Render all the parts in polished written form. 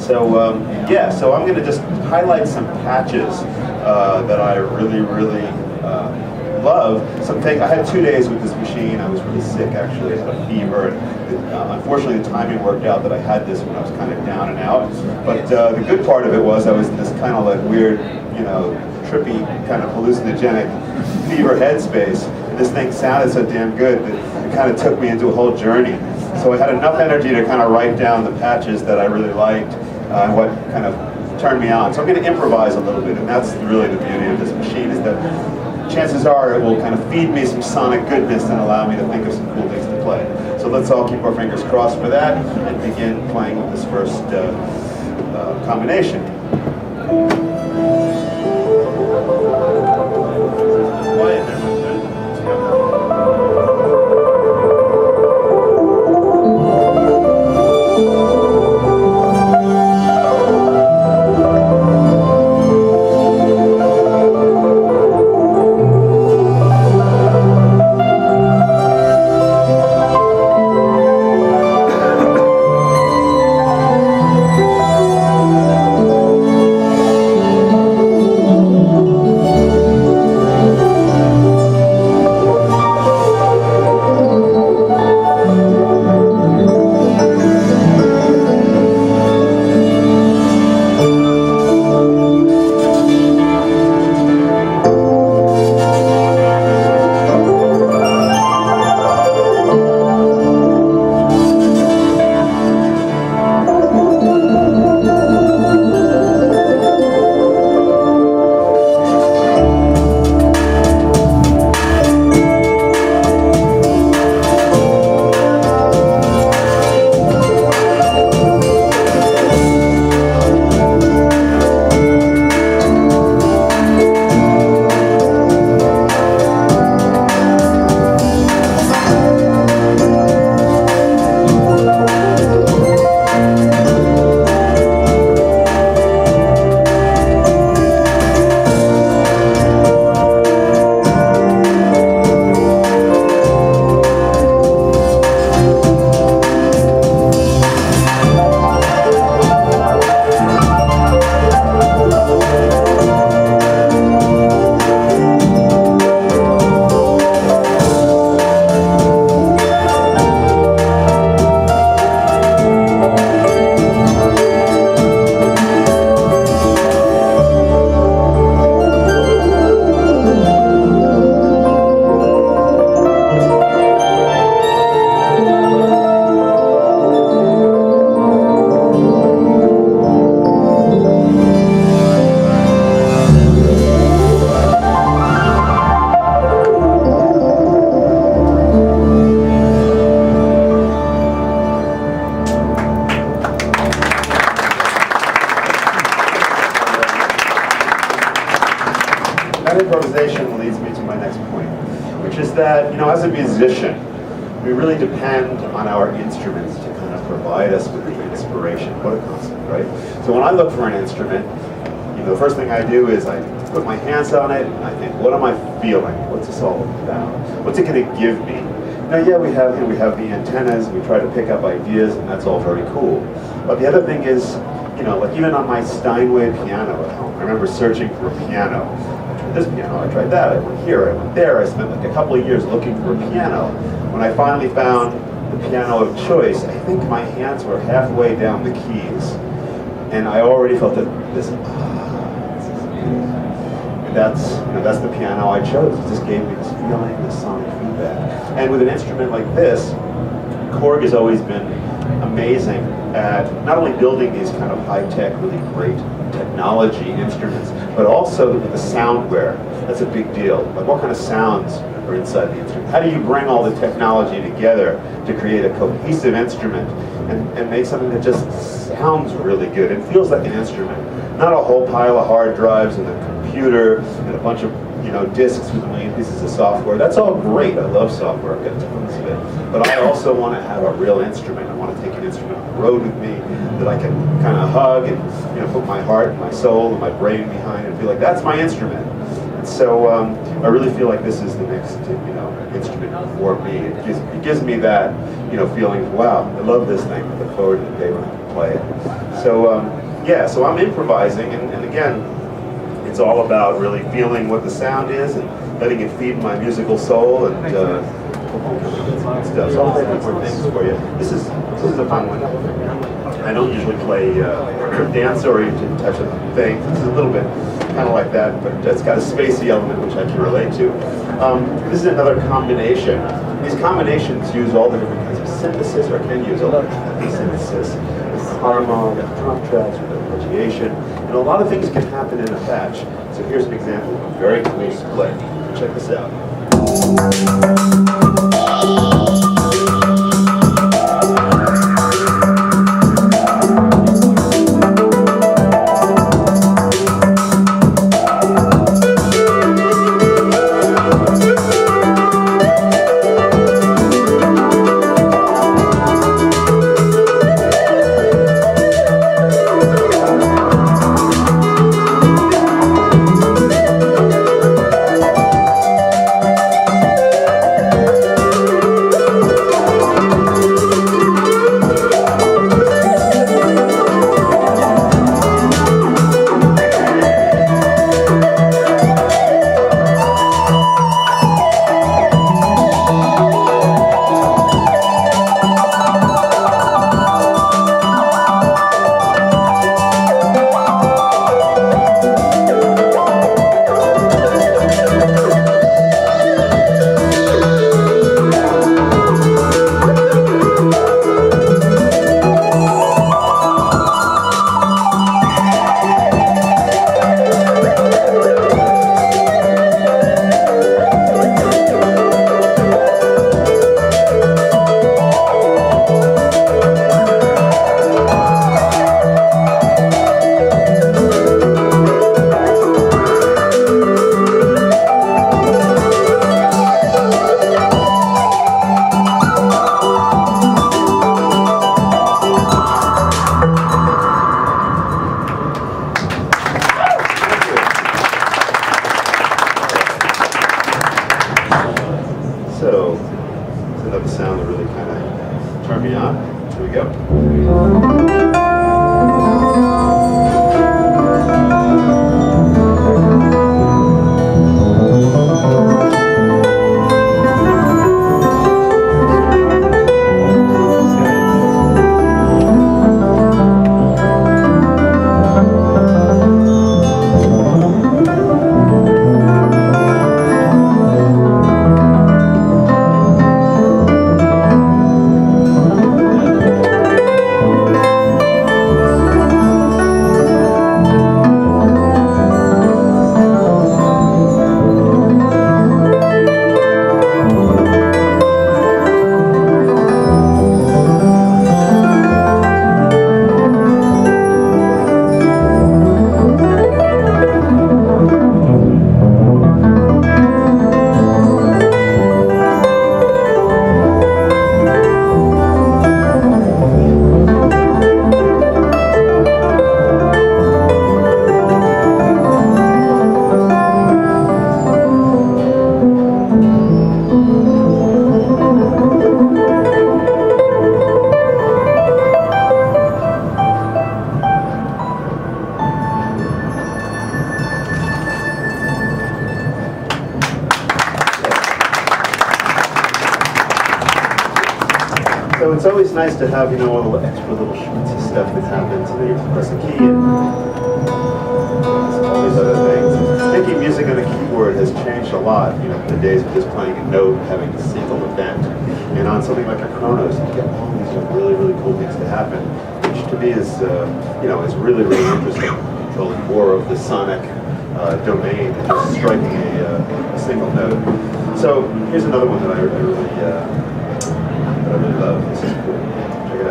So yeah, so I'm going to just highlight some patches that I really love. I had 2 days with this machine. I was really sick actually. I had a fever. And, unfortunately, the timing worked out that I had this when I was kind of down and out. But the good part of it was I was in this kind of like weird, you know, trippy kind of hallucinogenic fever headspace. And this thing sounded so damn good that it kind of took me into a whole journey. So I had enough energy to kind of write down the patches that I really liked and what kind of turned me on. So I'm going to improvise a little bit, and that's really the beauty of this machine, is that chances are it will kind of feed me some sonic goodness and allow me to think of some cool things to play. So let's all keep our fingers crossed for that and begin playing with this first combination. Quiet there, my friend. Improvisation leads me to my next point, which is that, you know, as a musician, we really depend on our instruments to kind of provide us with the inspiration. What a concept, right? So when I look for an instrument, you know, the first thing I do is I put my hands on it and I think, what am I feeling? What's this all about? What's it going to give me? Now, yeah, we have the antennas, we try to pick up ideas, and that's all very cool. But the other thing is, you know, like even on my Steinway piano at home, I remember searching for a piano. This piano, I tried that, I went here, I went there, I spent like a couple of years looking for a piano. When I finally found the piano of choice, I think my hands were halfway down the keys. And I already felt that this is and that's the piano I chose. It just gave me this feeling, this sonic feedback. And with an instrument like this, Korg has always been amazing at not only building these kind of high-tech, really great technology instruments, but also with the soundware. That's a big deal. Like, what kind of sounds are inside the instrument? How do you bring all the technology together to create a cohesive instrument and make something that just sounds really good and feels like an instrument? Not a whole pile of hard drives and a computer and a bunch of, you know, discs with a million pieces of software. That's all great. I love software. I've got tons of it. But I also want to have a real instrument. I want to take an instrument on the road with me that I can kind of hug and, you know, put my heart and my soul and my brain behind and feel like that's my instrument. And so I really feel like this is the next, you know, instrument for me. It gives me that, feeling, wow, I love this thing. I look forward to the day when I can play it. So yeah, so I'm improvising, and again, it's all about really feeling what the sound is and letting it feed my musical soul and stuff. So I'll play a few more things for you. This is a fun one. I don't usually play dance oriented touch of things. This is a little bit kind of like that, but it's got a spacey element which I can relate to. This is another combination. These combinations use all the different kinds of synthesis, or can use all the different kinds of synthesis, harmony, drum tracks, arpeggiation, and a lot of things can happen in a batch. So here's an example of a very cool split. Check this out. So, it's another sound that really kind of turned me on. Here we go. So it's always nice to have, all the extra little schmutzy stuff that happens. You can press a key and all these other things. Making music on a keyboard has changed a lot, the days of just playing a note, having a single event. And on something like a Kronos, you get all these really, really cool things to happen, which to me is, is really, really interesting. Controlling more of the sonic domain than just striking a single note. So here's another one that I really love. This is cool. Check it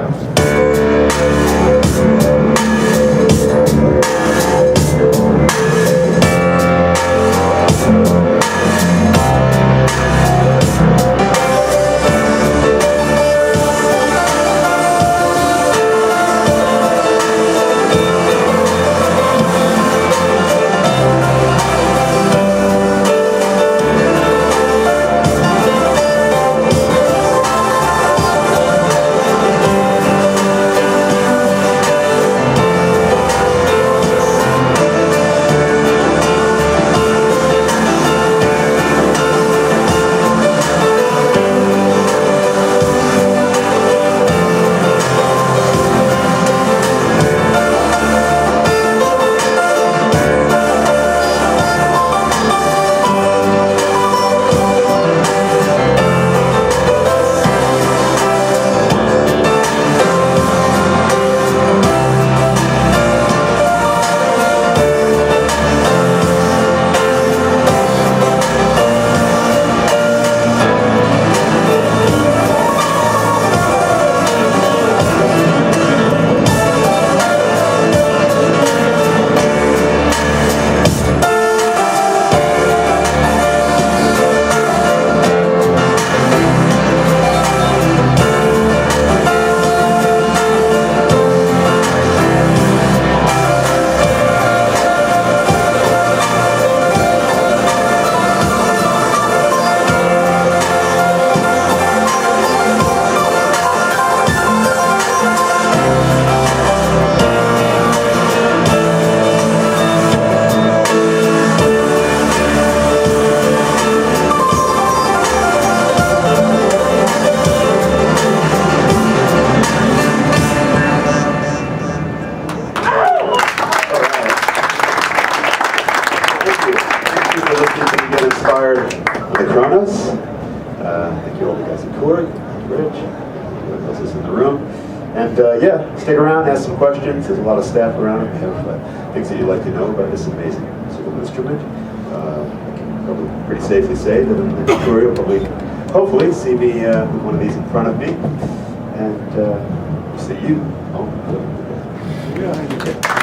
everyone else is in the room. And yeah, stick around, ask some questions. There's a lot of staff around. If you have things that you'd like to know about this amazing musical instrument, probably pretty safely say that in the tour you'll probably, hopefully, see me with one of these in front of me. And see you. Oh, yeah.